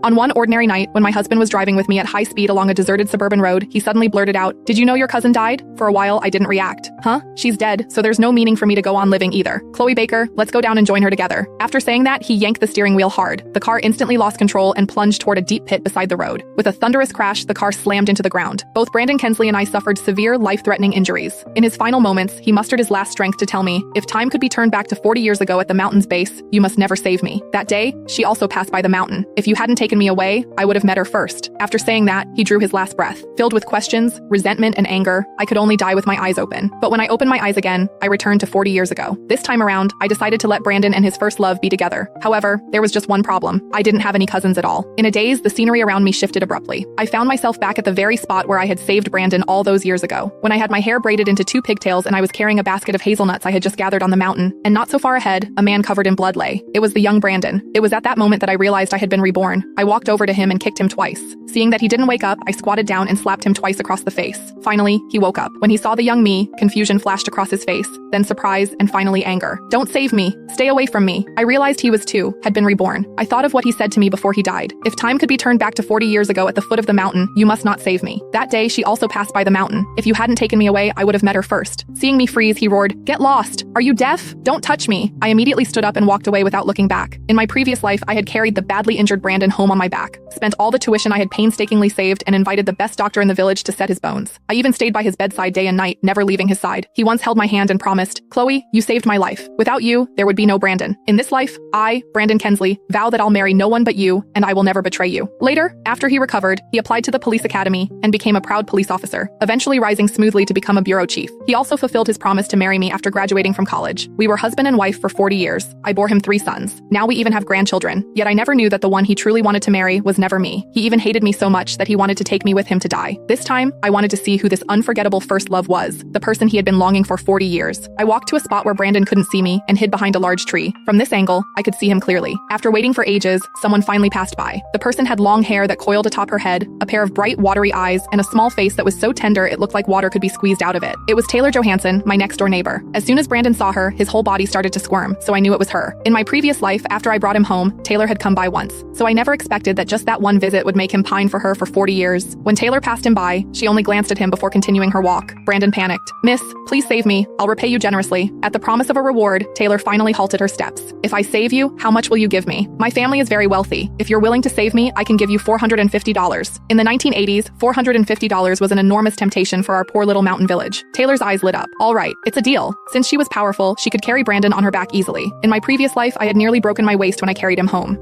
On one ordinary night, when my husband was driving with me at high speed along a deserted suburban road, he suddenly blurted out, "Did you know your cousin died?" For a while, I didn't react. Huh? She's dead, so there's no meaning for me to go on living either. Chloe Baker, let's go down and join her together. After saying that, he yanked the steering wheel hard. The car instantly lost control and plunged toward a deep pit beside the road. With a thunderous crash, the car slammed into the ground. Both Brandon Kensley and I suffered severe, life-threatening injuries. In his final moments, he mustered his last strength to tell me, "If time could be turned back to 40 years ago at the mountain's base, you must never save me." That day, she also passed by the mountain. If you hadn't taken me away, I would have met her first. After saying that, he drew his last breath. Filled with questions, resentment, and anger, I could only die with my eyes open. But when I opened my eyes again, I returned to 40 years ago. This time around, I decided to let Brandon and his first love be together. However, there was just one problem. I didn't have any cousins at all. In a daze, the scenery around me shifted abruptly. I found myself back at the very spot where I had saved Brandon all those years ago. When I had my hair braided into two pigtails and I was carrying a basket of hazelnuts I had just gathered on the mountain, and not so far ahead, a man covered in blood lay. It was the young Brandon. It was at that moment that I realized I had been reborn. I walked over to him and kicked him twice. Seeing that he didn't wake up, I squatted down and slapped him twice across the face. Finally, he woke up. When he saw the young me, confusion flashed across his face, then surprise and finally anger. "Don't save me. Stay away from me." I realized he was too, had been reborn. I thought of what he said to me before he died. "If time could be turned back to 40 years ago at the foot of the mountain, you must not save me." That day, she also passed by the mountain. If you hadn't taken me away, I would have met her first. Seeing me freeze, he roared, "Get lost! Are you deaf? Don't touch me!" I immediately stood up and walked away without looking back. In my previous life, I had carried the badly injured Brandon home on my back, spent all the tuition I had painstakingly saved, and invited the best doctor in the village to set his bones. I even stayed by his bedside day and night, never leaving his side. He once held my hand and promised, "Chloe, you saved my life. Without you, there would be no Brandon. In this life, I, Brandon Kensley, vow that I'll marry no one but you, and I will never betray you." Later, after he recovered, he applied to the police academy and became a proud police officer, eventually rising smoothly to become a bureau chief. He also fulfilled his promise to marry me after graduating from college. We were husband and wife for 40 years. I bore him 3 sons. Now we even have grandchildren. Yet I never knew that the one he truly wanted to marry was never me. He even hated me so much that he wanted to take me with him to die. This time, I wanted to see who this unforgettable first love was, the person he had been longing for 40 years. I walked to a spot where Brandon couldn't see me and hid behind a large tree. From this angle, I could see him clearly. After waiting for ages, someone finally passed by. The person had long hair that coiled atop her head, a pair of bright, watery eyes, and a small face that was so tender it looked like water could be squeezed out of it. It was Taylor Johansson, my next-door neighbor. As soon as Brandon saw her, his whole body started to squirm, so I knew it was her. In my previous life, after I brought him home, Taylor had come by once, so I never expected that just that one visit would make him pine for her for 40 years. When Taylor passed him by, she only glanced at him before continuing her walk. Brandon panicked. "Miss, please save me. I'll repay you generously." At the promise of a reward, Taylor finally halted her steps. "If I save you, how much will you give me? My family is very wealthy. If you're willing to save me, I can give you $450. In the 1980s, $450 was an enormous temptation for our poor little mountain village. Taylor's eyes lit up. "All right, it's a deal." Since she was powerful, she could carry Brandon on her back easily. In my previous life, I had nearly broken my waist when I carried him home.